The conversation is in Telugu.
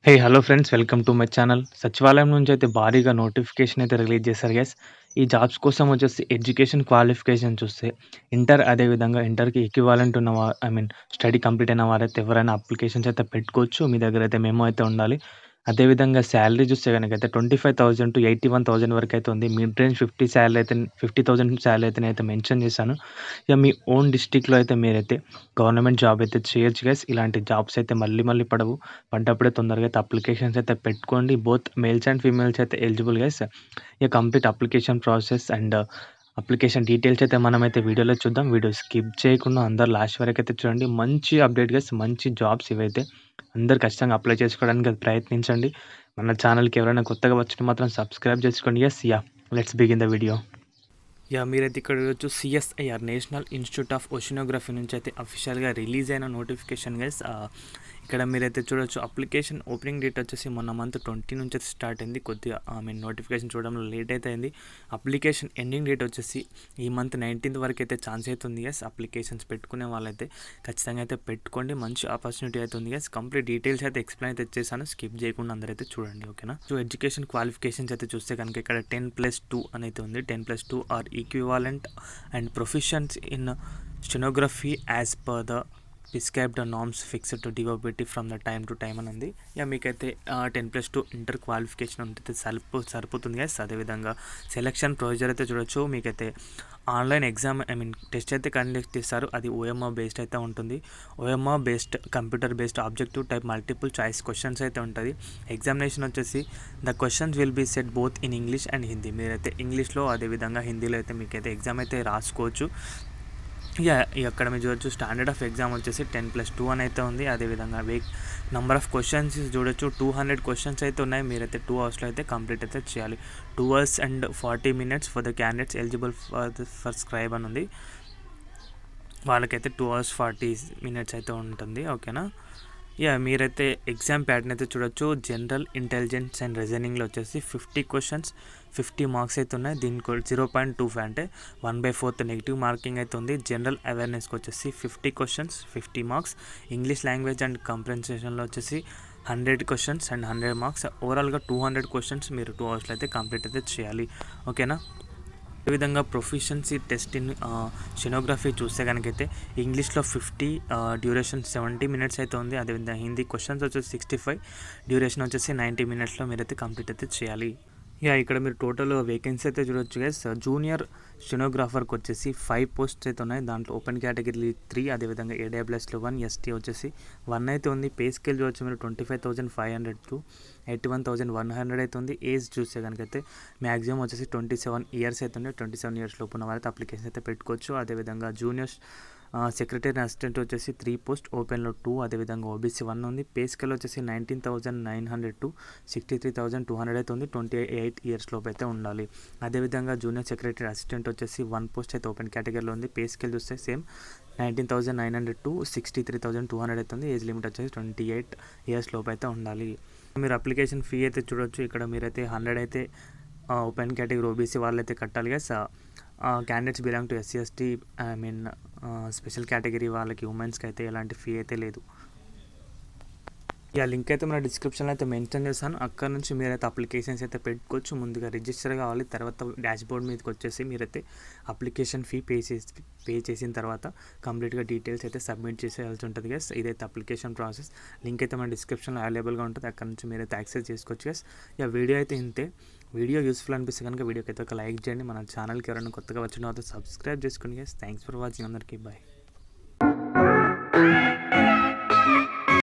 Hello friends, welcome to my channel. సచివాలయం నుంచి అయితే భారీగా నోటిఫికేషన్ అయితే రిలీజ్ చేశారు గైస్. ఈ జాబ్స్ కోసం వచ్చేసి ఎడ్యుకేషన్ క్వాలిఫికేషన్ చూస్తే ఇంటర్, అదేవిధంగా ఇంటర్‌కి ఎక్వివాలెంట్ ఉన్న స్టడీ కంప్లీట్ అయిన వారైతే ఎవరైనా అప్లికేషన్స్ అయితే పెట్టుకోవచ్చు. మీ దగ్గర అయితే మెమో అయితే ఉండాలి. అదేవిధంగా సాలరీ చూస్తే గనకైతే 25,000-81,000 వరకైతే ఉంది. మిడ్ రేంజ్ 50,000 సాలరీ అయితే మెన్షన్ చేశాను. ఇక మీ ఓన్ డిస్ట్రిక్ట్‌లో అయితే మీరైతే గవర్నమెంట్ జాబ్ అయితే చేయొచ్చు గైస్. ఇలాంటి జాబ్స్ అయితే మళ్ళీ మళ్ళీ పడవు. పడ్డప్పుడే తొందరగా అయితే అప్లికేషన్స్ అయితే పెట్టుకోండి. బోత్ మేల్స్ అండ్ ఫీమేల్స్ అయితే ఎలిజిబుల్ గైస్. ఇక complete application process and application details అయితే మనమైతే వీడియోలో చూద్దాం. వీడియో స్కిప్ చేయకుండా అందరూ లాస్ట్ వరకైతే చూడండి. మంచి అప్డేట్ గైస్, మంచి జాబ్స్ ఇవైతే. అందరూ ఖచ్చితంగా అప్లై చేసుకోవడానికి ప్రయత్నించండి. మన ఛానల్‌కి ఎవరైనా కొత్తగా వచ్చిన మాత్రం సబ్స్క్రైబ్ చేసుకోండి. Let's begin the video. మీరైతే ఇక్కడ చూడొచ్చు, సిఎస్ఐఆర్ నేషనల్ ఇన్స్టిట్యూట్ ఆఫ్ ఓషినోగ్రఫీ నుంచి అయితే అఫీషియల్గా రిలీజ్ అయిన నోటిఫికేషన్ గైస్. ఇక్కడ మీరైతే చూడొచ్చు, అప్లికేషన్ ఓపెనింగ్ డేట్ వచ్చేసి మొన్న మంత్ 20 నుంచి అయితే స్టార్ట్ అయింది. కొద్దిగా నోటిఫికేషన్ చూడడంలో లేట్ అయితే అయింది. అప్లికేషన్ ఎండింగ్ డేట్ వచ్చేసి ఈ మంత్ 19th వరకు అయితే ఛాన్స్ అవుతుంది గైస్. అప్లికేషన్స్ పెట్టుకునే వాళ్ళైతే ఖచ్చితంగా అయితే పెట్టుకోండి. మంచి ఆపర్చునిటీ అయితే ఉంది గైస్. కంప్లీట్ డీటెయిల్స్ అయితే ఎక్స్ప్లెయిన్ అయితే చేశాను. స్కిప్ చేయకుండా అందరైతే చూడండి, ఓకేనా. సో ఎడ్యుకేషన్ క్వాలిఫికేషన్స్ అయితే చూస్తే కనుక ఇక్కడ 10+2 అని అయితే ఉంది. 10+2 or equivalent and proficiency in stenography as per the prescribed norms fixed to డివోబిలిటీ from the time to time అని ఉంది. మీకైతే 10+2 ఇంటర్ క్వాలిఫికేషన్ ఉంటే సరిపోతుంది గైస్. అదేవిధంగా సెలక్షన్ ప్రొసీజర్ అయితే చూడొచ్చు. మీకైతే ఆన్లైన్ ఎగ్జామ్ టెస్ట్ అయితే కండక్ట్ చేస్తారు. అది ఓఎంఆర్ బేస్డ్ అయితే ఉంటుంది. OMR based computer based objective type multiple choice questions అయితే ఉంటుంది. ఎగ్జామినేషన్ వచ్చేసి the questions will be set both in English and Hindi. మీరైతే ఇంగ్లీష్లో అదేవిధంగా హిందీలో అయితే మీకైతే ఎగ్జామ్ అయితే రాసుకోవచ్చు. అక్కడ మీరు చూడొచ్చు, స్టాండర్డ్ ఆఫ్ ఎగ్జామ్ వచ్చేసి 10+2 అని అయితే ఉంది. అదేవిధంగా నెంబర్ ఆఫ్ క్వశ్చన్స్ చూడొచ్చు, 200 క్వశ్చన్స్ అయితే ఉన్నాయి. మీరైతే 2 అవర్స్లో అయితే కంప్లీట్ అయితే చేయాలి. 2 hours and 40 minutes for the candidates eligible for scribe అని ఉంది. వాళ్ళకైతే 2 hours 40 minutes అయితే ఉంటుంది, ఓకేనా. మీరైతే ఎగ్జామ్ ప్యాటర్న్ అయితే చూడొచ్చు. జనరల్ ఇంటెలిజెన్స్ అండ్ రీజనింగ్లో వచ్చేసి 50 questions 50 మార్క్స్ అయితే ఉన్నాయి. దీనికి 0.25 అంటే 1/4 నెగిటివ్ మార్కింగ్ అయితే ఉంది. జనరల్ అవేర్నెస్కి వచ్చేసి 50 questions 50 marks. English language and కంప్రెన్సేషన్లో వచ్చేసి 100 questions అండ్ 100 మార్క్స్. ఓవరాల్గా 200 questions మీరు 2 అవర్స్లో అయితే కంప్లీట్ అయితే చేయాలి, ఓకేనా. అదేవిధంగా ప్రొఫిషియన్సీ టెస్ట్ ఇన్ స్టెనోగ్రఫీ చూస్తే కనుకైతే ఇంగ్లీష్లో 50, డ్యూరేషన్ 70 minutes అయితే ఉంది. అదేవిధంగా హిందీ క్వశ్చన్స్ వచ్చేసి 65, డ్యూరేషన్ వచ్చేసి 90 minutesలో మీరైతే కంప్లీట్ అయితే చేయాలి. ఇక్కడ మీరు టోటల్ వేకెన్సీ అయితే చూడొచ్చు గైస్. జూనియర్ స్టెనోగ్రాఫర్కి వచ్చేసి 5 posts అయితే ఉన్నాయి. దాంట్లో ఓపెన్ కేటగిరీ 3, అదేవిధంగా ఏడబ్ల్యూఎస్లో 1, ఎస్టీ వచ్చేసి 1 అయితే ఉంది. పే స్కేల్ చూడొచ్చు మీరు 25,500 to 81,100 అయితే ఉంది. ఏజ్ చూస్తే కనుకైతే మ్యాక్సిమం వచ్చేసి 27 years అయితే ఉంది. 27 years లోపు ఉన్న వారైతే అప్లికేషన్ అయితే పెట్టుకోవచ్చు. అదేవిధంగా జూనియర్ సెక్రటరీ అసిస్టెంట్ వచ్చేసి 3 posts, ఓపెన్లో 2, అదేవిధంగా ఓబీసీ 1 ఉంది. పే స్కేల్ వచ్చేసి 19,900 to 63,200 అయితే ఉంది. 28 years లోపు అయితే ఉండాలి. అదేవిధంగా జూనియర్ సెక్రటరీ అసిస్టెంట్ వచ్చేసి 1 post అయితే ఓపెన్ కేటగిరీలో ఉంది. పే స్కేల్ చూస్తే సేమ్ 19,900 to 63,200 అయితే ఉంది. ఏజ్ లిమిట్ వచ్చేసి 28 years లోపు అయితే ఉండాలి. మీరు అప్లికేషన్ ఫీ అయితే చూడొచ్చు. ఇక్కడ మీరైతే 100 అయితే ఓపెన్ కేటగిరీ ఓబీసీ వాళ్ళైతే కట్టాలి guys. Candidates belong to SC ST special category వాళ్ళకి, ఉమెన్స్కి అయితే ఎలాంటి ఫీ అయితే లేదు. లింక్ అయితే మన డిస్క్రిప్షన్లో అయితే మెన్షన్ చేస్తాను. అక్కడ నుంచి మీరైతే అప్లికేషన్స్ అయితే పెట్టుకోవచ్చు. ముందుగా రిజిస్టర్ కావాలి. తర్వాత డాష్ బోర్డ్ మీదకి వచ్చేసి మీరైతే అప్లికేషన్ ఫీ పే చేసిన తర్వాత కంప్లీట్గా డీటెయిల్స్ అయితే సబ్మిట్ చేసేయాల్సి ఉంటుంది గైస్. ఇదైతే అప్లికేషన్ ప్రాసెస్. లింక్ అయితే మన డిస్క్రిప్షన్లో అవైలబుల్గా ఉంటుంది. అక్కడ నుంచి మీరైతే యాక్సెస్ చేసుకోవచ్చు గైస్. వీడియో అయితే ఇంతే. వీడియో యూస్ఫుల్ అనిపిస్తే కనుక వీడియోకి అయితే ఒక లైక్ చేయండి. మన ఛానల్కి ఎవరైనా కొత్తగా వచ్చిన తర్వాత సబ్స్క్రైబ్ చేసుకోండి గైస్. Thanks for watching. అందరికీ బాయ్.